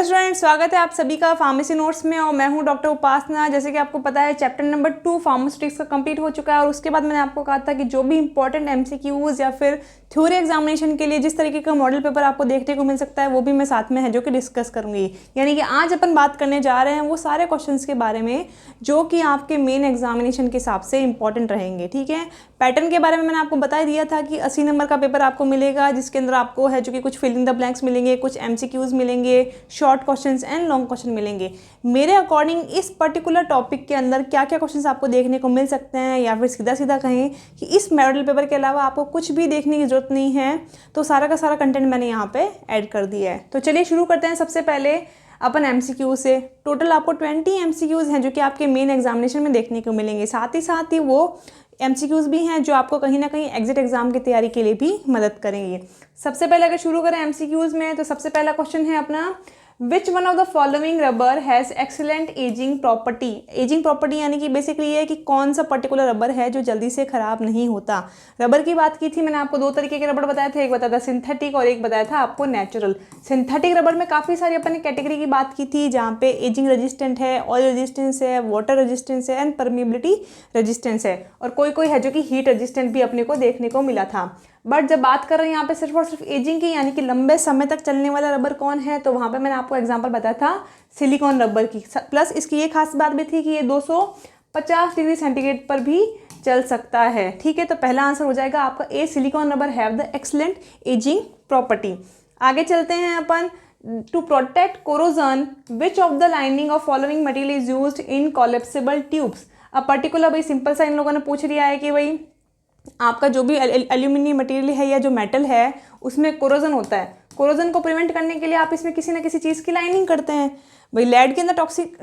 Student, स्वागत है आप सभी का फार्मेसी नोट्स में। और मैं हूं डॉक्टर उपासना। जैसे कि आपको पता है चैप्टर नंबर 2 फार्मास्यूटिक्स का कंप्लीट हो चुका है और उसके बाद मैंने आपको कहा था कि जो भी इंपॉर्टेंट एमसीक्यूज या फिर थ्योरी एग्जामिनेशन के लिए जिस तरीके का मॉडल पेपर आपको देखने को मिल सकता है वो भी मैं साथ में है जो कि डिस्कस करूंगी। यानी कि आज अपन बात करने जा रहे हैं वो सारे क्वेश्चंस के बारे में जो कि आपके मेन एग्जामिनेशन के हिसाब से इंपॉर्टेंट रहेंगे। ठीक है, पैटर्न के बारे में मैंने आपको बता दिया था कि 80 नंबर का पेपर आपको मिलेगा जिसके अंदर आपको है जो कि कुछ फिलिंग द ब्लैंक्स मिलेंगे, कुछ एमसीक्यूज मिलेंगे, short questions and long question मिलेंगे। मेरे अकॉर्डिंग इस पर्टिकुलर टॉपिक के अंदर क्या क्या क्वेश्चंस आपको देखने को मिल सकते हैं, या फिर सीधा सीधा कहें कि इस मॉडल पेपर के अलावा आपको कुछ भी देखने की जरूरत नहीं है, तो सारा का सारा कंटेंट मैंने यहाँ पे ऐड कर दिया है। तो चलिए शुरू करते हैं। सबसे पहले अपन एमसीक्यू से। टोटल आपको 20 एमसीक्यूज हैं जो कि आपके मेन एग्जामिनेशन में देखने को मिलेंगे। साथ ही वो एमसीक्यूज भी हैं जो आपको कहीं ना कहीं एग्जिट एग्जाम की तैयारी के लिए भी मदद करेंगे। सबसे पहले अगर शुरू करें एमसीक्यूज में तो सबसे पहला क्वेश्चन है अपना, which one of the following rubber has excellent ageing property. Ageing property यानी कि बेसिकली ये है कि कौन सा पर्टिकुलर रबर है जो जल्दी से खराब नहीं होता। रबर की बात की थी मैंने, आपको दो तरीके के रबर बताए थे, एक बताया था सिंथेटिक और एक बताया था आपको नेचुरल। सिंथेटिक रबर में काफ़ी सारी अपन ने कैटेगरी की बात की थी जहाँ पे एजिंग रेजिस्टेंट है, ऑयल रेजिस्टेंस है, वाटर रेजिस्टेंस है एंड परमिबिलिटी रेजिस्टेंस है, और कोई कोई है जो कि हीट रेजिस्टेंट भी अपने को देखने को मिला था। बट जब बात कर रहे हैं यहाँ पे सिर्फ और सिर्फ एजिंग की, यानी कि लंबे समय तक चलने वाला रबर कौन है, तो वहाँ पे मैंने आपको एग्जांपल बताया था सिलिकॉन रबर की। प्लस इसकी ये खास बात भी थी कि ये 250 डिग्री सेंटीग्रेड पर भी चल सकता है। ठीक है, तो पहला आंसर हो जाएगा आपका A, silicone rubber have the excellent ageing property. आगे चलते हैं अपन। To protect corrosion which of the lining of following material is used in collapsible tubes. अब पर्टिकुलर भाई सिंपल सा इन लोगों ने पूछ लिया है कि भाई आपका जो भी एल्यूमिनियम मटेरियल है या जो मेटल है उसमें कोरोजन होता है। कोरोजन को प्रिवेंट करने के लिए आप इसमें किसी ना किसी चीज़ की लाइनिंग करते हैं। भाई लेड के अंदर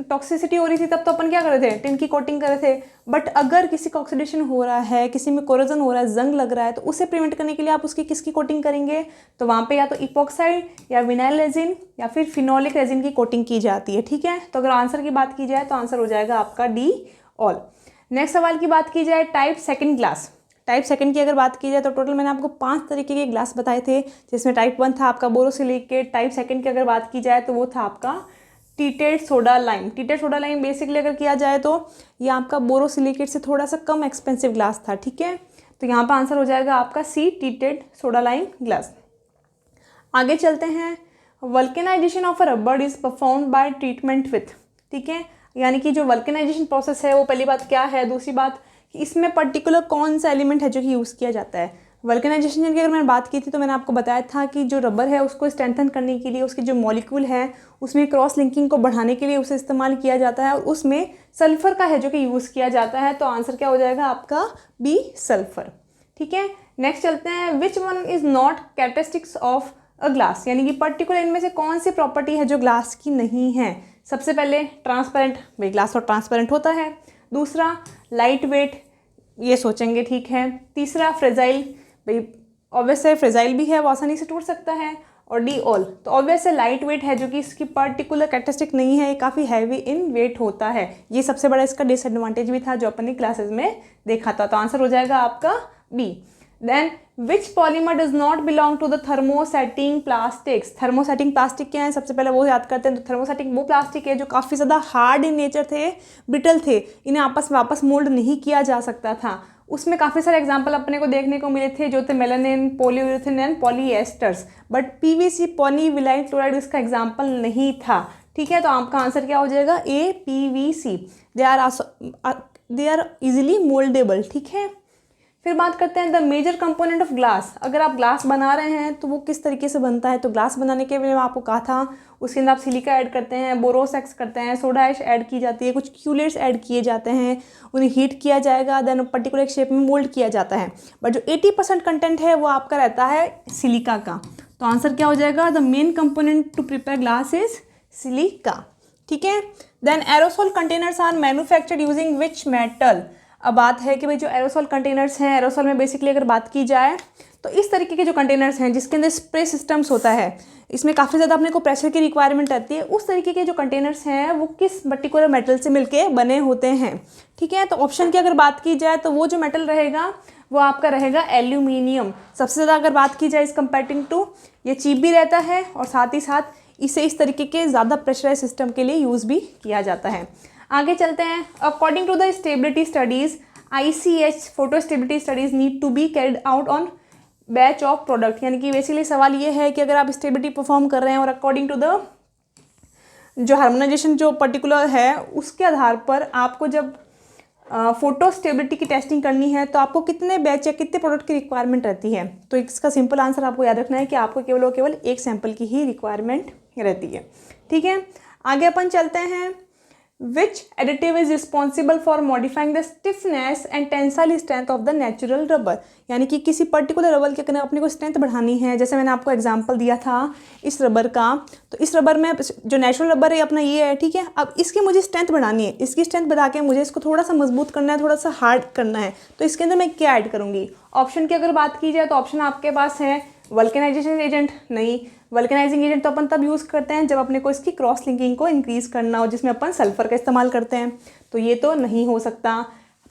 टॉक्सिसिटी हो रही थी तब तो अपन क्या कर रहे थे, टिन की कोटिंग कर रहे थे। बट अगर किसी का ऑक्सीडेशन हो रहा है, किसी में कोरोजन हो रहा है, जंग लग रहा है, तो उसे प्रिवेंट करने के लिए आप उसकी किसकी कोटिंग करेंगे, तो वहाँ पे या तो इपॉक्साइड या विनाइल रेजिन या फिर फिनोलिक रेजिन की कोटिंग की जाती है। ठीक है, तो अगर आंसर की बात की जाए तो आंसर हो जाएगा आपका डी, ऑल। नेक्स्ट सवाल की बात की जाए, type second glass. Type second की अगर बात की जाए तो टोटल मैंने आपको 5 तरीके के ग्लास बताए थे, जिसमें टाइप 1 था आपका बोरोसिलिकेट। टाइप सेकंड की अगर बात की जाए तो वो था आपका टीटेड सोडा लाइम। टीटेड सोडा लाइम बेसिकली अगर किया जाए तो ये आपका बोरोसिलिकेट से थोड़ा सा कम एक्सपेंसिव ग्लास था। ठीक है, तो यहाँ पर आंसर हो जाएगा आपका सी, टीटेड सोडा लाइम ग्लास। आगे चलते हैं। Vulcanization of a rubber is performed by treatment with. ठीक है, यानी कि जो वल्केनाइजेशन प्रोसेस है वो पहली बात क्या है, दूसरी बात कि इसमें पर्टिकुलर कौन सा एलिमेंट है जो कि यूज़ किया जाता है। वल्केनाइजेशन की अगर मैंने बात की थी तो मैंने आपको बताया था कि जो रबर है उसको स्ट्रेंथन करने के लिए उसके जो मॉलिक्यूल है उसमें क्रॉस लिंकिंग को बढ़ाने के लिए उसे इस्तेमाल किया जाता है, और उसमें सल्फर का है जो कि यूज़ किया जाता है। तो आंसर क्या हो जाएगा आपका बी, सल्फर। ठीक है, नेक्स्ट चलते हैं। Which one is not characteristics of a glass, यानी कि पर्टिकुलर इनमें से कौन सी प्रॉपर्टी है जो ग्लास की नहीं है। सबसे पहले ट्रांसपेरेंट, भाई ग्लास और ट्रांसपेरेंट होता है। दूसरा लाइट वेट, ये सोचेंगे ठीक है। तीसरा फ्रेजाइल, भाई ऑब्वियस है फ्रेजाइल भी है, वो आसानी से टूट सकता है। और डी, ऑल, तो ऑब्वियस है लाइट वेट है जो कि इसकी पर्टिकुलर कैरेक्टरिस्टिक नहीं है, ये काफ़ी हैवी इन वेट होता है। ये सबसे बड़ा इसका डिसएडवांटेज भी था जो अपन ने क्लासेस में देखा था। तो आंसर हो जाएगा आपका B. Then which polymer does not belong to the thermosetting plastics. Thermosetting plastic क्या है, सबसे पहले वो याद करते हैं। तो थर्मोसेटिंग वो प्लास्टिक है जो काफ़ी ज़्यादा हार्ड इन नेचर थे, ब्रिटल थे, इन्हें आपस में वापस मोल्ड नहीं किया जा सकता था। उसमें काफ़ी सारे एग्जाम्पल अपने को देखने को मिले थे जो थे melamine, polyurethane and polyesters. But PVC polyvinyl chloride इसका एग्जाम्पल नहीं था। ठीक है, तो आपका आंसर क्या हो जाएगा, A, PVC. They are easily mouldable. ठीक है, फिर बात करते हैं the major component of glass. अगर आप ग्लास बना रहे हैं तो वो किस तरीके से बनता है, तो ग्लास बनाने के लिए मैं आपको कहा था उसके अंदर आप सिलिका ऐड करते हैं, बोरोसेक्स करते हैं, सोडा ऐश ऐड की जाती है, कुछ क्यूलेट्स ऐड किए जाते हैं, उन्हें हीट किया जाएगा, देन पर्टिकुलर शेप में मोल्ड किया जाता है। बट जो 80% कंटेंट है वो आपका रहता है सिलिका का। तो आंसर क्या हो जाएगा, the main component to prepare glass is silica. ठीक है, then aerosol containers are manufactured using which metal. अब बात है कि भाई जो एरोसोल कंटेनर्स हैं, एरोसोल में बेसिकली अगर बात की जाए तो इस तरीके के जो कंटेनर्स हैं जिसके अंदर स्प्रे सिस्टम्स होता है, इसमें काफ़ी ज़्यादा अपने को प्रेशर की रिक्वायरमेंट रहती है, उस तरीके के जो कंटेनर्स हैं वो किस पर्टिकुलर मेटल से मिलके बने होते हैं। ठीक है, तो ऑप्शन की अगर बात की जाए तो वो जो मेटल रहेगा वो आपका रहेगा एल्यूमिनियम। सबसे ज़्यादा अगर बात की जाए इस कंपेयरिंग टू, ये चीप भी रहता है और साथ ही साथ इसे इस तरीके के ज़्यादा प्रेशराइज सिस्टम के लिए यूज़ भी किया जाता है। आगे चलते हैं। According to the stability studies ICH photo stability studies need to be carried out on batch of product, यानी कि बेसिकली सवाल ये है कि अगर आप स्टेबिलिटी परफॉर्म कर रहे हैं और अकॉर्डिंग टू द जो हार्मोनाइजेशन जो पर्टिकुलर है उसके आधार पर आपको जब फोटो स्टेबिलिटी की टेस्टिंग करनी है तो आपको कितने बैच या कितने प्रोडक्ट की रिक्वायरमेंट रहती है। तो इसका सिंपल आंसर आपको याद रखना है कि आपको केवल और केवल एक सैंपल की ही रिक्वायरमेंट रहती है। ठीक है, आगे अपन चलते हैं। Which additive is responsible for modifying the stiffness and tensile strength of the natural rubber, यानी कि किसी पर्टिकुलर रबर के अगर अपने को स्ट्रेंथ बढ़ानी है, जैसे मैंने आपको एग्जांपल दिया था इस रबर का, तो इस रबर में जो नेचुरल रबर है अपना ये है, ठीक है। अब इसकी मुझे स्ट्रेंथ बढ़ानी है, इसकी स्ट्रेंथ बढ़ा के मुझे इसको थोड़ा सा मजबूत करना है, थोड़ा सा हार्ड करना है, तो इसके अंदर मैं क्या ऐड करूँगी। ऑप्शन की अगर बात की जाए तो ऑप्शन आपके पास है वल्केनाइजेशन एजेंट, नहीं वल्केनाइजिंग एजेंट तो अपन तब यूज़ करते हैं जब अपने को इसकी क्रॉस लिंकिंग को इंक्रीज़ करना हो, जिसमें अपन सल्फर का इस्तेमाल करते हैं, तो ये तो नहीं हो सकता।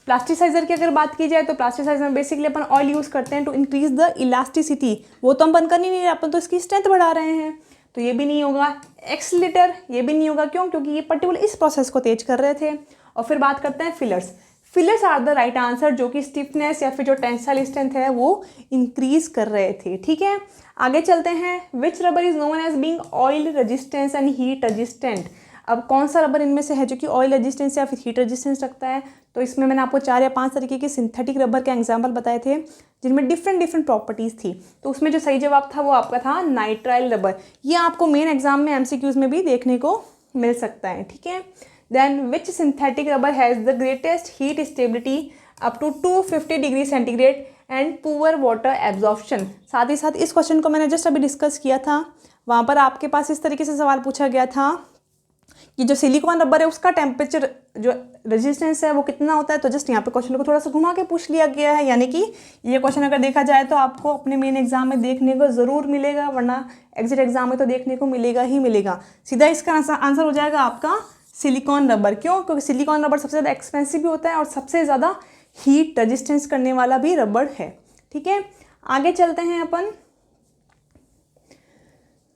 प्लास्टिसाइजर की अगर बात की जाए तो प्लास्टिसाइजर में बेसिकली अपन ऑयल यूज़ करते हैं टू इंक्रीज द इलास्टिसिटी, वो तो अपन कर नहीं रहे, अपन तो इसकी स्ट्रेंथ बढ़ा रहे हैं, तो ये भी नहीं होगा। एक्सीलरेटर ये भी नहीं होगा, क्यों, क्योंकि ये पर्टिकुलर इस प्रोसेस को तेज कर रहे थे। और फिर बात करते हैं fillers. Fillers are the right answer, जो कि स्टिफनेस या फिर जो टेंसाइल स्ट्रेंथ है वो इंक्रीज कर रहे थे। ठीक है, आगे चलते हैं। Which rubber is known as being oil resistance and heat resistant. अब कौन सा रबर इनमें से है जो कि ऑयल रेजिस्टेंस या फिर हीट रेजिस्टेंस रखता है, तो इसमें मैंने आपको 4 या 5 तरीके के सिंथेटिक रबर के एग्जाम्पल बताए थे जिनमें डिफरेंट प्रॉपर्टीज़ थी। तो उसमें जो सही जवाब था वो आपका था नाइट्राइल रबर। ये आपको मेन एग्जाम में MCQs में भी देखने को मिल सकता है। ठीक है, then which synthetic rubber has the greatest heat stability up to 250 degree centigrade and poor water absorption. साथ ही साथ इस क्वेश्चन को मैंने जस्ट अभी डिस्कस किया था, वहाँ पर आपके पास इस तरीके से सवाल पूछा गया था कि जो सिलिकॉन रबर है उसका टेम्परेचर जो रेजिस्टेंस है वो कितना होता है। तो जस्ट यहाँ पे क्वेश्चन को थोड़ा सा घुमा के पूछ लिया गया है, यानी कि ये क्वेश्चन अगर देखा जाए तो आपको अपने मेन एग्जाम में देखने को ज़रूर मिलेगा, वरना एग्जिट एग्जाम में तो देखने को मिलेगा ही मिलेगा। सीधा इसका आंसर हो जाएगा आपका सिलिकॉन रबर। क्यों, क्योंकि सिलिकॉन रबर सबसे ज़्यादा एक्सपेंसिव भी होता है और सबसे ज़्यादा हीट रेजिस्टेंस करने वाला भी रबर है। ठीक है, आगे चलते हैं अपन।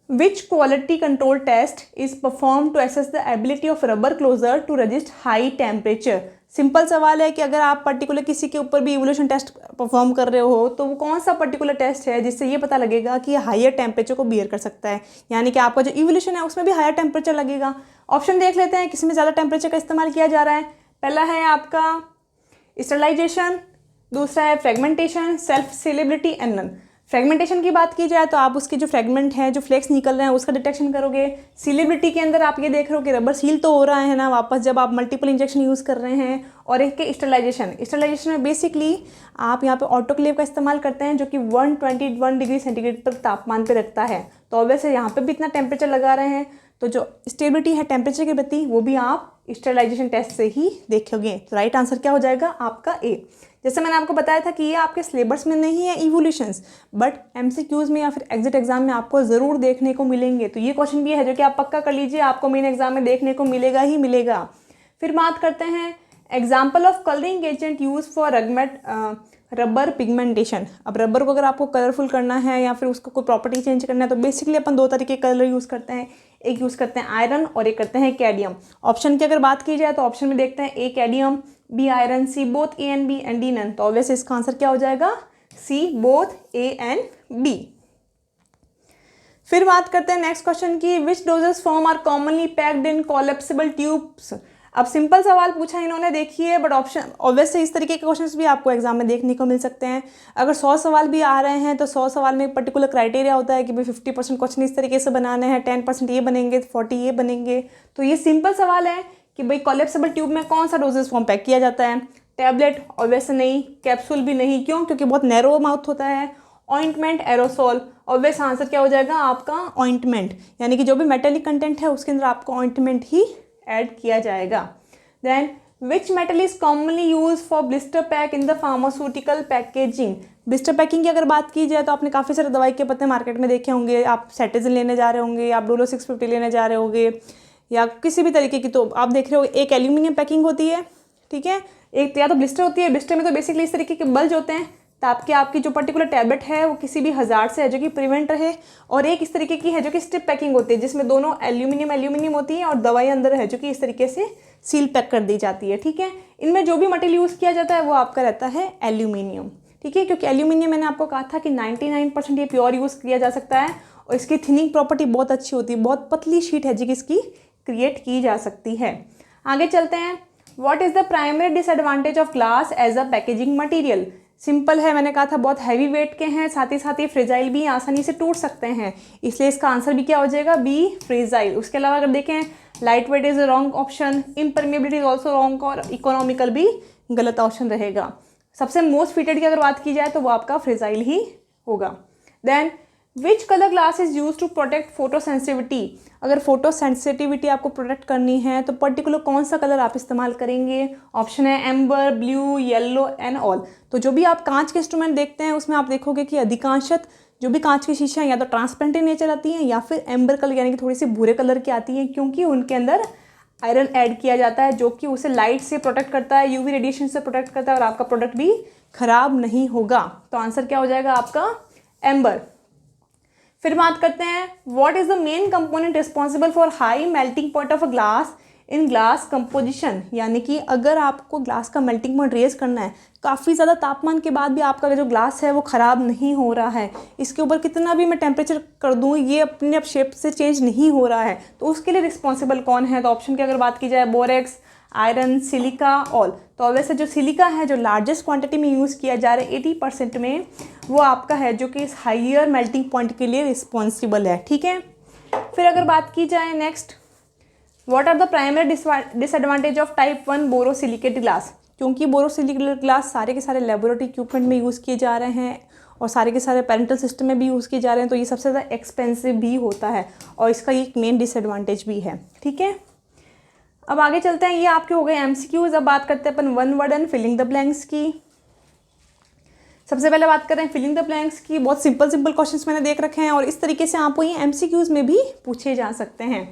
Which quality control test is perform to assess the ability of rubber closure to resist high temperature. Simple सवाल है कि अगर आप पर्टिकुलर किसी के ऊपर भी इवोल्यूशन टेस्ट परफॉर्म कर रहे हो तो वो कौन सा पर्टिकुलर टेस्ट है जिससे ये पता लगेगा कि हायर टेम्परेचर को बियर कर सकता है, यानी कि आपका जो इवोल्यूशन है उसमें भी हायर टेम्परेचर लगेगा। ऑप्शन देख लेते हैं किस में ज़्यादा टेम्परेचर का इस्तेमाल किया जा रहा है। पहला है आपका स्टरलाइजेशन, दूसरा है fragmentation, self sealability and none. Fragmentation की बात की जाए तो आप उसके जो फ्रेगमेंट हैं जो फ्लेक्स निकल रहे हैं उसका डिटेक्शन करोगे। सीलेबिलिटी के अंदर आप ये देख रहे हो कि रबर सील तो हो रहा है ना वापस जब आप मल्टीपल इंजेक्शन यूज़ कर रहे हैं। और एक के स्टरलाइजेशन में बेसिकली आप यहाँ पे ऑटोक्लेव का इस्तेमाल करते हैं जो कि 121 डिग्री सेंटीग्रेड पर तापमान पे रखता है, तो ऑब्वियसली यहाँ पे भी इतना टेम्परेचर लगा रहे हैं, तो जो स्टेबिलिटी है टेम्परेचर के प्रति वो भी आप स्टरलाइजेशन टेस्ट से ही देखोगे। तो राइट आंसर क्या हो जाएगा आपका ए। जैसे मैंने आपको बताया था कि ये आपके सिलेबस में नहीं है इवोल्यूशंस, बट MCQs में या फिर एग्जिट एग्जाम में आपको ज़रूर देखने को मिलेंगे। तो ये क्वेश्चन भी है जो कि आप पक्का कर लीजिए, आपको मेन एग्जाम में देखने को मिलेगा ही मिलेगा। फिर बात करते हैं example of colouring agent use for rubber pigmentation. अब रबर को अगर आपको कलरफुल करना है या फिर उसको कोई प्रॉपर्टी चेंज करना है तो बेसिकली अपन 2 तरीके के कलर यूज़ करते हैं, एक यूज़ करते हैं आयरन और एक करते हैं कैडियम। ऑप्शन की अगर बात की जाए तो ऑप्शन में देखते हैं A cadmium, B iron, C both A and B and D none. तो ऑब्वियसली इसका आंसर क्या हो जाएगा C both A and B. फिर बात करते हैं नेक्स्ट क्वेश्चन की, which doses form are commonly packed in collapsible tubes. अब सिंपल सवाल पूछा इन्होंने, देखिए, बट ऑप्शन ऑब्वियसली इस तरीके के क्वेश्चंस भी आपको एग्जाम में देखने को मिल सकते हैं। अगर 100 सवाल भी आ रहे हैं तो 100 सवाल में एक पर्टिकुलर क्राइटेरिया होता है कि भाई 50% क्वेश्चन इस तरीके से बनाने हैं, 10% ये बनेंगे, 40 ये बनेंगे। तो ये सिंपल सवाल है कि भाई कोलैप्सिबल ट्यूब में कौन सा डोजेस फॉर्म पैक किया जाता है। टैबलेट ऑब्वियसली नहीं, कैप्सूल भी नहीं, क्यों, क्योंकि बहुत नैरो माउथ होता है। ऑइंटमेंट, एरोसोल, ऑब्वियस आंसर क्या हो जाएगा आपका ऑइंटमेंट, यानी कि जो भी मेटेलिक कंटेंट है उसके अंदर आपको ऑइंटमेंट ही ऐड किया जाएगा। Then which metal is commonly use for blister pack in the pharmaceutical packaging. Blister packing की अगर बात की जाए तो आपने काफ़ी सारे दवाई के पत्ते मार्केट में देखे होंगे, आप सेटिजिन लेने जा रहे होंगे, आप डोलो 650 लेने जा रहे होंगे या किसी भी तरीके की, तो आप देख रहे हो एक एल्यूमिनियम पैकिंग होती है, ठीक है, एक या तो ब्लिस्टर होती है। ब्लिस्टर में तो बेसिकली इस तरीके के बल्ज होते हैं ताकि आपकी जो पर्टिकुलर टैबलेट है वो किसी भी हज़ार्ड से है जो कि प्रिवेंट रहे। और एक इस तरीके की है जो कि स्ट्रिप पैकिंग होती है, जिसमें दोनों एल्यूमिनियम होती है और दवाई अंदर है जो कि इस तरीके से सील पैक कर दी जाती है। ठीक है, इनमें जो भी मटेरियल यूज़ किया जाता है वो आपका रहता है एल्यूमिनियम। ठीक है, क्योंकि एल्यूमिनियम मैंने आपको कहा था कि 99% ये प्योर यूज़ किया जा सकता है और इसकी थिनिंग प्रॉपर्टी बहुत अच्छी होती है, बहुत पतली शीट है जी कि इसकी क्रिएट की जा सकती है। आगे चलते हैं। What is the primary disadvantage of glass as a packaging material? Simple है, मैंने कहा था बहुत हैवी वेट के हैं, साथ ही फ्रेजाइल भी आसानी से टूट सकते हैं, इसलिए इसका आंसर भी क्या हो जाएगा, बी फ्रेजाइल। उसके अलावा अगर देखें, light weight is wrong option, इम्परमेबिलिटी is also wrong और इकोनॉमिकल भी गलत ऑप्शन रहेगा। सबसे मोस्ट फिटेड की अगर बात की जाए तो वो आपका फ्रेजाइल ही होगा। Then which colour glass is use to protect photo sensitivity? अगर फोटो सेंसिटिविटी आपको प्रोटेक्ट करनी है तो पर्टिकुलर कौन सा कलर आप इस्तेमाल करेंगे? ऑप्शन है amber, blue, yellow and all. तो जो भी आप कांच के इंस्ट्रूमेंट देखते हैं उसमें आप देखोगे कि अधिकांशत जो भी कांच की शीशियाँ या तो ट्रांसपेरेंट इन नेचर आती हैं या फिर एम्बर कलर यानी कि थोड़ी सी भूरे कलर की आती हैं, क्योंकि उनके अंदर आयरन ऐड किया जाता है जो कि उसे लाइट से प्रोटेक्ट करता है, यूवी रेडिएशन से प्रोटेक्ट करता है और आपका प्रोडक्ट भी खराब नहीं होगा। तो आंसर क्या हो जाएगा आपका एम्बर। फिर बात करते हैं, what is the main component responsible for high melting point of a glass in glass composition? यानी कि अगर आपको ग्लास का मेल्टिंग पॉइंट रेज करना है, काफ़ी ज़्यादा तापमान के बाद भी आपका जो ग्लास है वो ख़राब नहीं हो रहा है, इसके ऊपर कितना भी मैं टेम्परेचर कर दूँ ये अपने आप शेप से चेंज नहीं हो रहा है, तो उसके लिए रिस्पॉन्सिबल कौन है? तो ऑप्शन की अगर बात की जाए, बोरेक्स, आयरन, सिलिका, ऑल। तो वैसे जो सिलिका है जो लार्जेस्ट क्वांटिटी में यूज़ किया जा रहा है 80% में, वो आपका है जो कि इस हाइयर मेल्टिंग पॉइंट के लिए रिस्पॉन्सिबल है। ठीक है, फिर अगर बात की जाए next, what are the primary disadvantage of type 1 borosilicate glass? क्योंकि बोरोसिलिकेट ग्लास सारे के सारे लेबोरेटरी इक्विपमेंट में यूज़ किए जा रहे हैं और सारे के सारे पेरेंटल सिस्टम में भी यूज़ किए जा रहे हैं, तो ये सबसे ज़्यादा एक्सपेंसिव भी होता है और इसका एक मेन डिसएडवांटेज भी है। ठीक है, अब आगे चलते हैं। ये आपके हो गए एमसीक्यूज। अब बात करते हैं अपन one word and filling the blanks की। सबसे पहले बात करें फिलिंग द ब्लैंक्स की। बहुत सिंपल क्वेश्चंस मैंने देख रखे हैं और इस तरीके से आपको ये एमसीक्यूज में भी पूछे जा सकते हैं।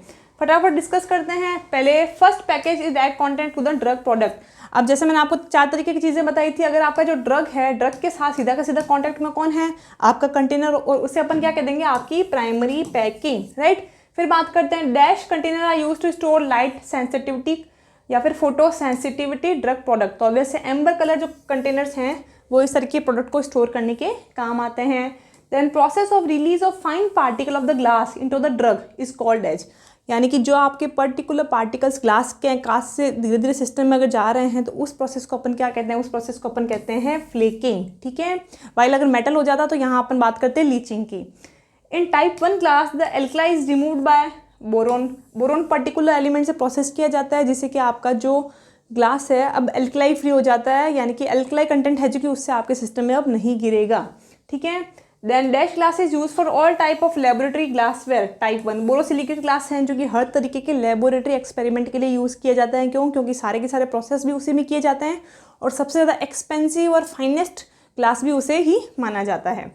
फटाफट डिस्कस करते हैं। पहले, first package is that content to the drug product. अब जैसे मैंने आपको 4 तरीके की चीज़ें बताई थी, अगर आपका जो ड्रग है, ड्रग के साथ सीधा का सीधा कॉन्टैक्ट में कौन है? आपका कंटेनर, और उसे अपन क्या कह देंगे? आपकी प्राइमरी पैकिंग, राइट। फिर बात करते हैं, dash container are use to store light sensitivity या फिर फोटो सेंसिटिविटी ड्रग प्रोडक्ट। तो वैसे एम्बर कलर जो कंटेनर्स हैं वो इस तरह के प्रोडक्ट को स्टोर करने के काम आते हैं। Then process of release of fine particle of the glass into the drug is called as, यानी कि जो आपके पर्टिकुलर पार्टिकल्स ग्लास के कांच से धीरे धीरे सिस्टम में अगर जा रहे हैं तो उस प्रोसेस को अपन क्या कहते हैं? उस प्रोसेस को अपन कहते हैं फ्लेकिंग। ठीक है, वाइल अगर मेटल हो जाता तो यहाँ अपन बात करते हैं लीचिंग की। In type 1 glass the alkali is removed by boron. Boron particular element से प्रोसेस किया जाता है जिससे कि आपका जो ग्लास है अब एल्कलाई फ्री हो जाता है, यानी कि एल्कलाई कंटेंट है जो कि उससे आपके सिस्टम में अब नहीं गिरेगा। ठीक है, then dash glass is use for all type of laboratory glassware. Type 1 borosilicate glass हैं जो कि हर तरीके के लेबोरेटरी एक्सपेरिमेंट के लिए यूज़ किया जाता है। क्यों? क्योंकि सारे के सारे प्रोसेस भी उसी में किए जाते हैं और सबसे ज़्यादा एक्सपेंसिव और फाइनेस्ट ग्लास भी उसे ही माना जाता है।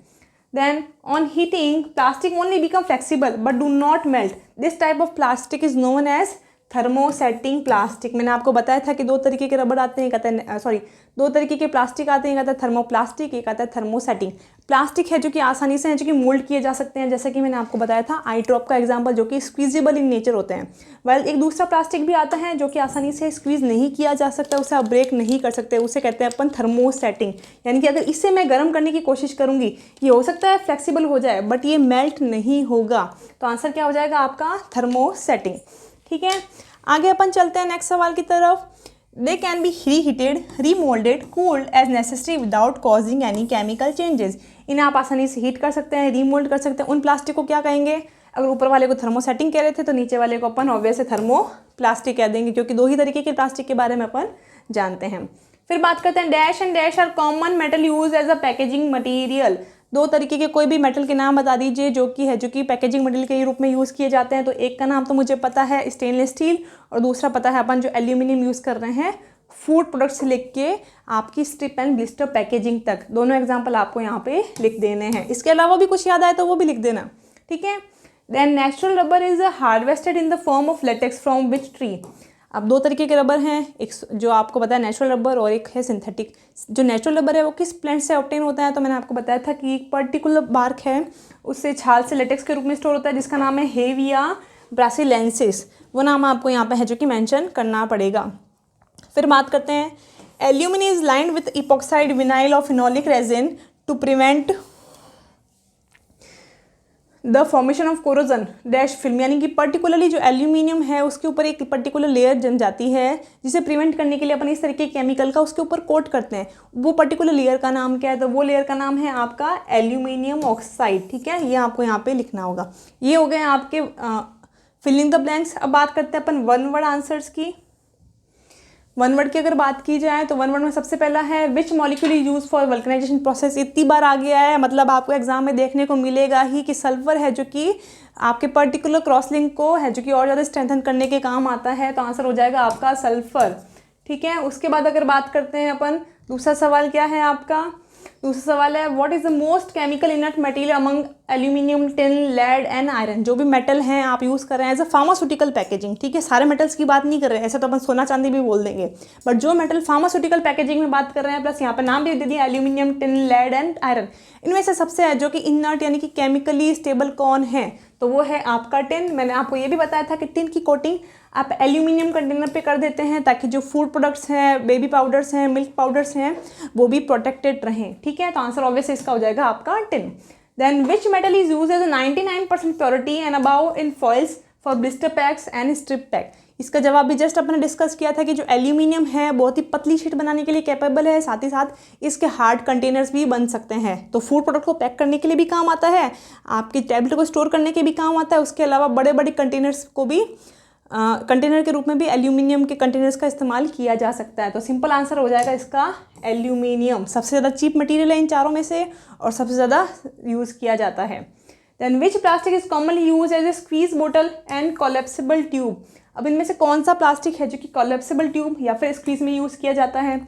Then on heating, plastic only become flexible but do not melt. This type of plastic is known as thermosetting plastic. मैंने आपको बताया था कि 2 तरीके के रबड़ आते हैं, कहते हैं 2 तरीके के प्लास्टिक आते हैं, कहता है थर्मोप्लास्टिक, एक आता है थर्मोसेटिंग। प्लास्टिक है जो कि आसानी से है जो कि मोल्ड किए जा सकते हैं, जैसे कि मैंने आपको बताया था आई ड्रॉप का एग्जांपल, जो कि स्क्वीजेबल इन नेचर होते हैं। वेल एक दूसरा प्लास्टिक भी आता है जो कि आसानी से स्क्वीज नहीं किया जा सकता, उसे आप ब्रेक नहीं कर सकते, उसे कहते हैं अपन थर्मोसेटिंग। यानी कि अगर इसे मैं गर्म करने की कोशिश करूँगी, ये हो सकता है फ्लेक्सिबल हो जाए बट ये मेल्ट नहीं होगा। तो आंसर क्या हो जाएगा आपका? थर्मोसेटिंग। ठीक है, आगे अपन चलते हैं नेक्स्ट सवाल की तरफ। They can be reheated, remoulded, cooled as necessary without causing any chemical changes. इन्हें आप आसानी से हीट कर सकते हैं, रीमोल्ड कर सकते हैं। उन प्लास्टिक को क्या कहेंगे? अगर ऊपर वाले को थर्मोसेटिंग कह रहे थे तो नीचे वाले को अपन ऑब्वियस थर्मोप्लास्टिक कह देंगे, क्योंकि 2 ही तरीके के प्लास्टिक के बारे में अपन जानते हैं। फिर बात करते हैं, dash and dash are common metal use as a packaging material. 2 तरीके के कोई भी मेटल के नाम बता दीजिए जो कि पैकेजिंग मटेरियल के रूप में यूज़ किए जाते हैं। तो एक का नाम तो मुझे पता है स्टेनलेस स्टील, और दूसरा पता है अपन जो एल्यूमिनियम यूज़ कर रहे हैं फूड प्रोडक्ट से लेके आपकी स्ट्रिप एंड ब्लिस्टर पैकेजिंग तक। दोनों एग्जाम्पल आपको यहाँ पे लिख देने हैं। इसके अलावा भी कुछ याद आए तो वो भी लिख देना। ठीक है, then natural rubber is harvested in the form of latex from which tree. अब दो तरीके के रबर हैं, एक जो आपको पता है नेचुरल रबर और एक है सिंथेटिक। जो नेचुरल रबर है वो किस प्लांट से ऑब्टेन होता है, तो मैंने आपको बताया था कि एक पर्टिकुलर बार्क है, उससे छाल से लेटेक्स के रूप में स्टोर होता है, जिसका नाम है हेविया ब्रासिलेंसिस। वो नाम आपको यहाँ पे है जो कि मेंशन करना पड़ेगा। फिर बात करते हैं, aluminium is lined with epoxide vinyl और phenolic resin to prevent the formation of corrosion dash film, यानी कि पर्टिकुलरली जो एल्यूमिनियम है उसके ऊपर एक पर्टिकुलर लेयर जम जाती है, जिसे प्रिवेंट करने के लिए अपन इस तरीके के केमिकल का उसके ऊपर कोट करते हैं। वो पर्टिकुलर लेयर का नाम क्या है, तो वो लेयर का नाम है आपका एल्यूमिनियम ऑक्साइड। ठीक है, ये आपको यहाँ पे लिखना होगा। ये हो गए आपके फिलिंग द ब्लैंक्स। अब बात करते हैं अपन वन वर्ड आंसर्स की। वन वर्ड की अगर बात की जाए तो वन वर्ड में सबसे पहला है which molecule use for vulcanization process. इतनी बार आ गया है, मतलब आपको एग्जाम में देखने को मिलेगा ही कि सल्फर है जो कि आपके पर्टिकुलर क्रॉस लिंक को है जो कि और ज़्यादा स्ट्रेंथन करने के काम आता है, तो आंसर हो जाएगा आपका सल्फर। ठीक है, उसके बाद अगर बात करते हैं अपन, दूसरा सवाल क्या है आपका, दूसरा सवाल है what is the most chemical inert material among aluminium, tin, lead and iron. जो भी मेटल हैं आप यूज़ कर रहे हैं एज अ फार्मास्यूटिकल पैकेजिंग। ठीक है, सारे मेटल्स की बात नहीं कर रहे हैं, ऐसे तो अपन सोना चांदी भी बोल देंगे, बट जो मेटल फार्मास्यूटिकल पैकेजिंग में बात कर रहे हैं, प्लस यहाँ पर नाम भी दे दिया aluminium, tin, lead and iron, इनमें से सबसे है जो कि इनर्ट यानी कि केमिकली स्टेबल कौन है, तो वो है आपका टिन। मैंने आपको ये भी बताया था कि टिन की कोटिंग आप एल्यूमिनियम कंटेनर पे कर देते हैं ताकि जो फूड प्रोडक्ट्स हैं, बेबी पाउडर्स हैं, मिल्क पाउडर्स हैं, वो भी प्रोटेक्टेड रहें। ठीक है, तो आंसर ऑब्वियस इसका हो जाएगा आपका tin. Then which metal is use as a 99% purity and above in foils for blister packs and strip pack. इसका जवाब भी जस्ट अपने डिस्कस किया था कि जो एल्यूमिनियम है बहुत ही पतली शीट बनाने के लिए कैपेबल है, साथ ही साथ इसके हार्ड कंटेनर्स भी बन सकते हैं, तो फूड प्रोडक्ट को पैक करने के लिए भी काम आता है, आपकी टैबलेट को स्टोर करने के भी काम आता है, उसके अलावा बड़े बड़े कंटेनर्स को भी कंटेनर के रूप में भी एल्यूमिनियम के कंटेनर्स का इस्तेमाल किया जा सकता है। तो सिंपल आंसर हो जाएगा इसका एल्यूमिनियम। सबसे ज़्यादा चीप मटेरियल है इन चारों में से और सबसे ज़्यादा यूज़ किया जाता है। Then which plastic is commonly use as a squeeze बोतल एंड कोलेप्सिबल ट्यूब। अब इनमें से कौन सा प्लास्टिक है जो कि कोलेप्सिबल ट्यूब या फिर स्क्वीज में यूज़ किया जाता है।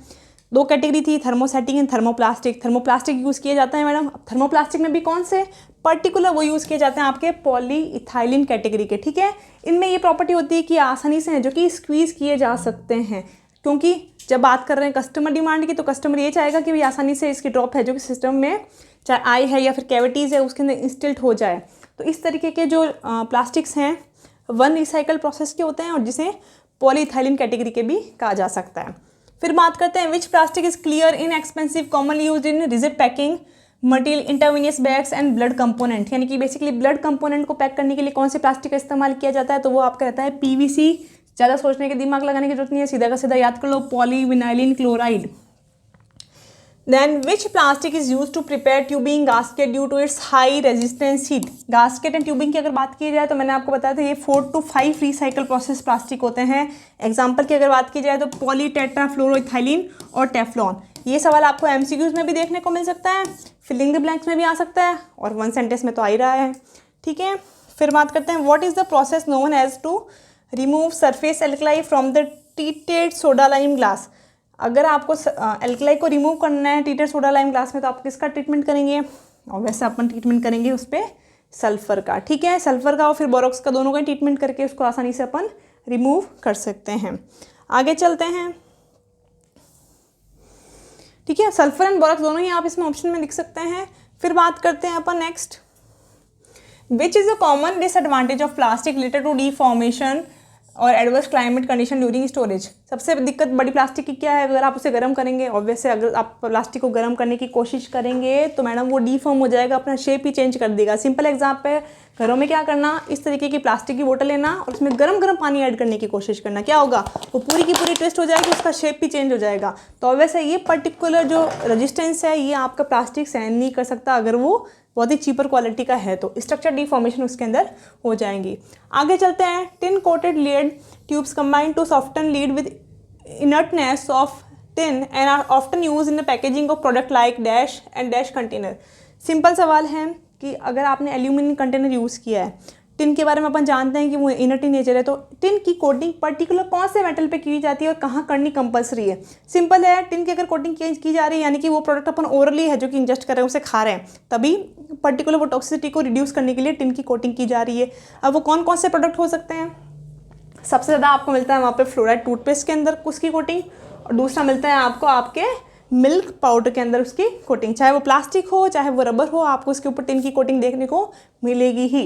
दो कैटेगरी थी, thermosetting and thermoplastic. Thermoplastic use किए जाते हैं मैडम। थर्मोप्लास्टिक में भी कौन से पर्टिकुलर वो यूज़ किए जाते हैं आपके पॉलीइथाइलिन कैटेगरी के। ठीक है, इनमें ये प्रॉपर्टी होती है कि आसानी से है जो कि स्क्वीज़ किए जा सकते हैं, क्योंकि जब बात कर रहे हैं कस्टमर डिमांड की तो कस्टमर ये चाहेगा कि भाई आसानी से इसकी ड्रॉप है जो कि सिस्टम में चाहे आई है या फिर कैविटीज़ है उसके अंदर इंस्टिल्ट हो जाए। तो इस तरीके के जो प्लास्टिक्स हैं वन रिसाइकल प्रोसेस के होते हैं और जिसे पॉलीइथाइलिन कैटेगरी के भी कहा जा सकता है। फिर बात करते हैं which plastic is clear, inexpensive, commonly used in rigid packing material, intravenous bags and blood component. यानी कि बेसिकली ब्लड कंपोनेंट को पैक करने के लिए कौन से प्लास्टिक का इस्तेमाल किया जाता है, तो वो आपका रहता है पीवीसी। ज़्यादा सोचने के दिमाग लगाने की जरूरत नहीं है, सीधा का सीधा याद कर लो, polyvinyl chloride. Then which plastic is use to prepare tubing gasket due to its high resistance heat. Gasket and tubing की अगर बात की जाए तो मैंने आपको बताया था ये 4 to 5 रिसाइकल प्रोसेस प्लास्टिक होते हैं। एग्जाम्पल की अगर बात की जाए तो पॉलीटेट्राफ्लोरोइथाइलिन और टेफ्लॉन। ये सवाल आपको एमसीक्यूज में भी देखने को मिल सकता है, फिलिंग द ब्लैंक्स में भी आ सकता है और वन सेंटेंस में तो आ ही रहा है। ठीक है, फिर बात करते हैं what is the process known as to remove surface alkali from the treated soda lime glass. अगर आपको एल्कलाई को रिमूव करना है ट्रीटेड सोडा लाइम ग्लास में तो आप किसका ट्रीटमेंट करेंगे, और वैसे अपन ट्रीटमेंट करेंगे उस पर सल्फर का। ठीक है, सल्फर का और फिर बोरोक्स का, दोनों का ट्रीटमेंट करके उसको आसानी से अपन रिमूव कर सकते हैं। आगे चलते हैं। ठीक है, सल्फर एंड बोरोक्स दोनों ही आप इसमें ऑप्शन में लिख सकते हैं। फिर बात करते हैं अपन next, which is a common disadvantage of plastic related to deformation और adverse climate condition during storage. सबसे दिक्कत बड़ी प्लास्टिक की क्या है, अगर आप उसे गर्म करेंगे, ऑब्वियसली अगर आप प्लास्टिक को गर्म करने की कोशिश करेंगे तो मैडम वो डीफॉर्म हो जाएगा, अपना शेप ही चेंज कर देगा। सिंपल एग्जाम्पल है, घरों में क्या करना, इस तरीके की प्लास्टिक की बोतल लेना और उसमें गर्म गर्म पानी ऐड करने की कोशिश करना, क्या होगा, वो पूरी की पूरी ट्विस्ट हो जाएगी, उसका शेप भी चेंज हो जाएगा। तो वैसे ये पर्टिकुलर जो रेजिस्टेंस है ये आपका प्लास्टिक सहन नहीं कर सकता अगर वो बहुत ही चीपर क्वालिटी का है, तो स्ट्रक्चर डिफॉर्मेशन उसके अंदर हो जाएंगी। आगे चलते हैं, tin coated lead tubes combine to soften lead with inertness of tin and are often use in the packaging of product like dash and dash container. Simple सवाल है कि अगर आपने एल्यूमिनियम कंटेनर यूज़ किया है, टिन के बारे में अपन जानते हैं कि वो इनर्ट इन नेचर है, तो टिन की कोटिंग पर्टिकुलर कौन से मेटल पे की जाती है और कहाँ करनी कंपलसरी है। सिंपल है, टिन की अगर कोटिंग की जा रही है यानी कि वो प्रोडक्ट अपन ओरली है जो कि इंजेस्ट कर रहे हैं उसे खा रहे हैं, तभी पर्टिकुलर वो टॉक्सिसिटी को रिड्यूस करने के लिए टिन की कोटिंग की जा रही है। अब वो कौन कौन से प्रोडक्ट हो सकते हैं, सबसे ज़्यादा आपको मिलता है वहाँ पे फ्लोराइड टूथपेस्ट के अंदर उसकी कोटिंग, और दूसरा मिलता है आपको आपके मिल्क पाउडर के अंदर उसकी कोटिंग। चाहे वो प्लास्टिक हो चाहे वो रबर हो, आपको उसके ऊपर टिन की कोटिंग देखने को मिलेगी ही।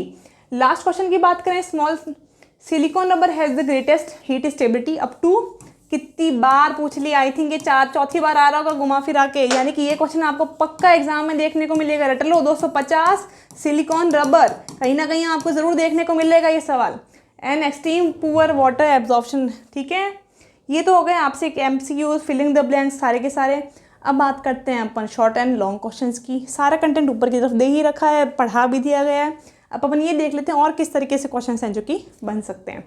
लास्ट क्वेश्चन की बात करें, small silicon rubber has the greatest heat stability up to, कितनी बार पूछ ली, आई थिंक ये चौथी बार आ रहा होगा घुमा फिरा के, यानी कि ये क्वेश्चन आपको पक्का एग्जाम में देखने को मिलेगा। रट लो 250 सिलिकॉन रबर, कहीं ना कहीं आपको ज़रूर देखने को मिलेगा ये सवाल। And extreme poor water absorption, ठीक है। ये तो हो गए आपसे MCQ फिलिंग द ब्लैंक्स सारे के सारे। अब बात करते हैं अपन शॉर्ट एंड लॉन्ग क्वेश्चंस की। सारा कंटेंट ऊपर की तरफ दे ही रखा है, पढ़ा भी दिया गया है। अब अपन ये देख लेते हैं और किस तरीके से क्वेश्चंस हैं जो कि बन सकते हैं,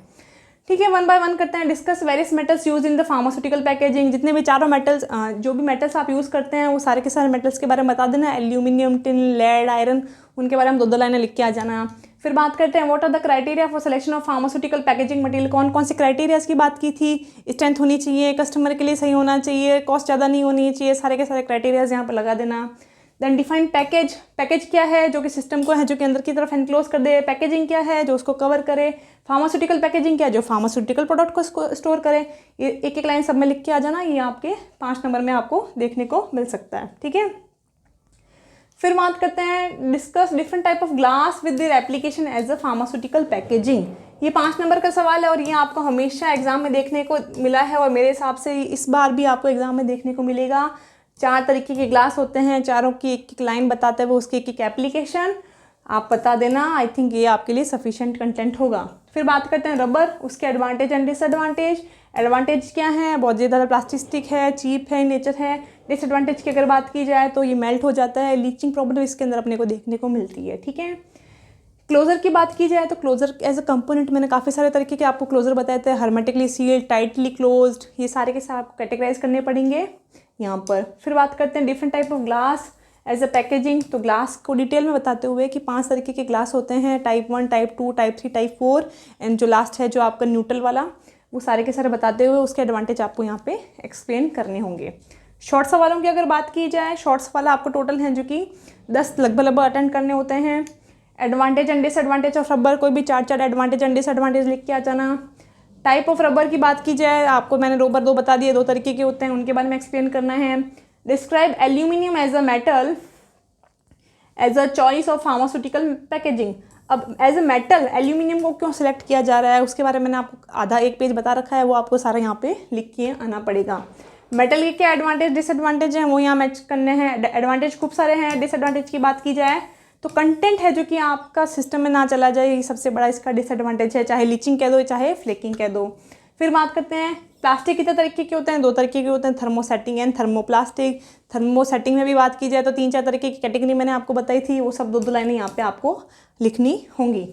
ठीक है। 1 बाय 1 करते हैं। Discuss various metals use in the pharmaceutical packaging, जितने भी चारों मेटल्स जो भी मेटल्स आप यूज़ करते हैं वो सारे के सारे मेटल्स के बारे में बता देना। एल्यूमिनियम, टिन, लेड, आयरन, उनके बारे में 2 लाइनें लिख के आ जाना। फिर बात करते हैं what are the criteria for selection of pharmaceutical packaging material, कौन कौन से क्राइटेरियाज की बात की थी। स्ट्रेंथ होनी चाहिए, कस्टमर के लिए सही होना चाहिए, कॉस्ट ज़्यादा नहीं होनी चाहिए, सारे के सारे क्राइटेरियाज यहाँ पर लगा देना। देन डिफाइन पैकेज, पैकेज क्या है जो कि सिस्टम को है जो कि अंदर की तरफ एनक्लोज कर दे। पैकेजिंग क्या है जो उसको कवर करे। फार्मास्यूटिकल पैकेजिंग क्या है जो फार्मास्यूटिकल प्रोडक्ट को स्टोर करे। ये एक एक लाइन सब में लिख के आ जाना, ये आपके 5 नंबर में आपको देखने को मिल सकता है, ठीक है। फिर बात करते हैं discuss different type of glass with their application as a pharmaceutical packaging. ये 5 नंबर का सवाल है और ये आपको हमेशा एग्जाम में देखने को मिला है और मेरे हिसाब से इस बार भी आपको एग्जाम में देखने को मिलेगा। 4 तरीके के ग्लास होते हैं, चारों की एक एक लाइन बताते हुए उसकी एक एक एप्लीकेशन आप बता देना। आई थिंक ये आपके लिए सफिशिएंट कंटेंट होगा। फिर बात करते हैं रबर, उसके एडवांटेज एंड डिसएडवांटेज। एडवांटेज क्या है, बहुत ज़्यादा प्लास्टिक है, चीप है, नेचर है। डिसएडवांटेज की अगर बात की जाए तो ये मेल्ट हो जाता है, लीचिंग प्रॉब्लम इसके अंदर अपने को देखने को मिलती है, ठीक है। क्लोजर की बात की जाए तो क्लोजर एज अ कंपोनेंट मैंने काफ़ी सारे तरीके के आपको क्लोजर बताए थे। हर्मेटिकली सील्ड, टाइटली क्लोज्ड, ये सारे के सारे आपको कैटेगराइज करने पड़ेंगे यहाँ पर। फिर बात करते हैं different type of glass as a packaging. तो ग्लास को डिटेल में बताते हुए कि 5 तरीके के ग्लास होते हैं, type 1, type 2, type 3, type 4 and जो लास्ट है जो आपका न्यूट्रल वाला, वो सारे के सारे बताते हुए उसके एडवांटेज आपको यहाँ पे एक्सप्लेन करने होंगे। शॉर्ट सवालों की अगर बात की जाए, शॉर्ट सवाल आपको टोटल हैं जो कि 10 लगभग अटेंड करने होते हैं। Advantage and disadvantage of rubber, कोई भी 4 एडवांटेज एंड डिसएडवांटेज लिख के आ जाना। टाइप ऑफ रबर की बात की जाए, आपको मैंने रबर 2 बता दिए, 2 तरीके के होते हैं, उनके बारे में एक्सप्लेन करना है। Describe aluminium as a metal as a choice of pharmaceutical packaging. अब एज अ मेटल एल्यूमिनियम को क्यों सिलेक्ट किया जा रहा है उसके बारे में मैंने आपको आधा 1 पेज बता रखा है, वो आपको सारा यहाँ पे लिख के आना पड़ेगा। मेटल के क्या एडवांटेज डिसएडवांटेज हैं वो यहाँ मैच करने हैं। एडवांटेज खूब सारे हैं। डिसएडवांटेज की बात की जाए तो कंटेंट है जो कि आपका सिस्टम में ना चला जाए, ये सबसे बड़ा इसका डिसएडवांटेज है, चाहे लीचिंग कह दो चाहे फ्लेकिंग कह दो। फिर बात करते हैं प्लास्टिक कितने तरीके के होते हैं, 2 तरीके के होते हैं, थर्मोसेटिंग एंड थर्मोप्लास्टिक। थर्मोसेटिंग में भी बात की जाए तो 3-4 तरीके की कैटेगरी मैंने आपको बताई थी, वो सब 2 लाइनें यहाँ पे आपको लिखनी होंगी।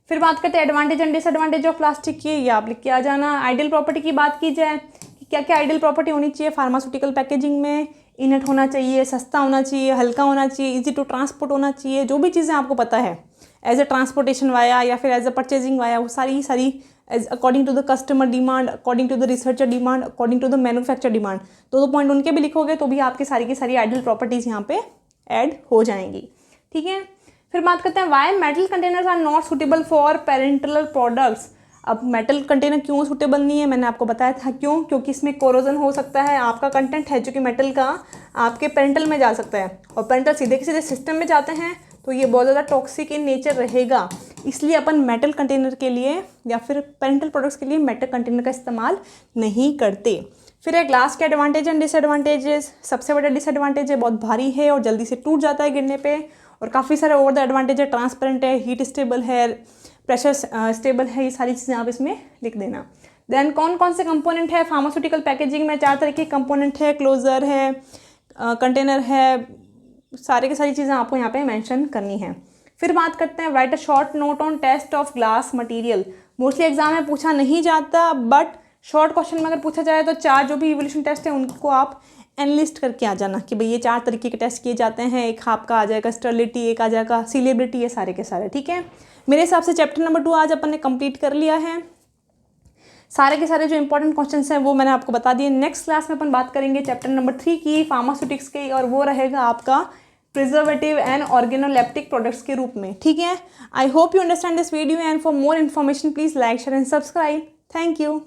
फिर बात करते हैं advantage and disadvantage of plastic की, ये आप लिख के आ जाना। आइडियल प्रॉपर्टी की बात की जाए कि क्या क्या आइडियल प्रॉपर्टी होनी चाहिए फार्मास्यूटिकल पैकेजिंग में, इनट होना चाहिए, सस्ता होना चाहिए, हल्का होना चाहिए, इजी टू ट्रांसपोर्ट होना चाहिए। जो भी चीज़ें आपको पता है एज अ ट्रांसपोर्टेशन वाया या फिर एज अ परचेजिंग वाया, वो सारी as according to the customer demand, according to the researcher demand, according to the manufacture demand, 2 point उनके भी लिखोगे तो भी आपकी सारी की सारी आइडियल प्रॉपर्टीज़ यहाँ पे ऐड हो जाएंगी, ठीक है। फिर बात करते हैं why metal containers are not suitable for parental products. अब मेटल कंटेनर क्यों सूटेबल नहीं है, मैंने आपको बताया था क्यों, क्योंकि इसमें कोरोजन हो सकता है। आपका कंटेंट है जो कि मेटल का आपके पेरेंटल में जा सकता है और पेरेंटल सीधे के सीधे सिस्टम में जाते हैं तो ये बहुत ज़्यादा टॉक्सिक इन नेचर रहेगा। इसलिए अपन मेटल कंटेनर के लिए या फिर पेरेंटल प्रोडक्ट्स के लिए मेटल कंटेनर का इस्तेमाल नहीं करते। फिर है ग्लास के एडवांटेज एंड डिसएडवांटेजेस। सबसे बड़ा डिसएडवांटेज है बहुत भारी है और जल्दी से टूट जाता है गिरने पे, और काफ़ी सारे ओवर द एडवांटेज है, ट्रांसपेरेंट है, हीट स्टेबल है, प्रेशर स्टेबल है, ये सारी चीज़ें आप इसमें लिख देना। देन कौन कौन से कंपोनेंट है फार्मास्यूटिकल पैकेजिंग में, 4 तरह के कंपोनेंट है, क्लोजर है, कंटेनर है, सारे की सारी चीज़ें आपको यहाँ पे मेंशन करनी है। फिर बात करते हैं write a short note on test of glass material. Mostly exam में पूछा नहीं जाता, बट शॉर्ट क्वेश्चन में अगर पूछा जाए तो 4 जो भी इवोल्यूशन टेस्ट है उनको आप एनलिस्ट करके आ जाना कि भाई ये 4 तरीके के टेस्ट किए जाते हैं। एक आपका आ जाएगा स्टर्लिटी, एक आ जाएगा सीलेबिलिटी, ये सारे के सारे, ठीक है। मेरे हिसाब से चैप्टर नंबर 2 आज अपन ने कंप्लीट कर लिया है। सारे के सारे जो इंपॉर्टेंट क्वेश्चंस हैं वो मैंने आपको बता दिए। नेक्स्ट क्लास में अपन बात करेंगे चैप्टर नंबर 3 की, फार्मास्यूटिक्स की, और वो रहेगा आपका प्रिजर्वेटिव एंड ऑर्गेनोलेप्टिक प्रोडक्ट्स के रूप में, ठीक है। I hope you understand this video and for more information please like share and subscribe. Thank you.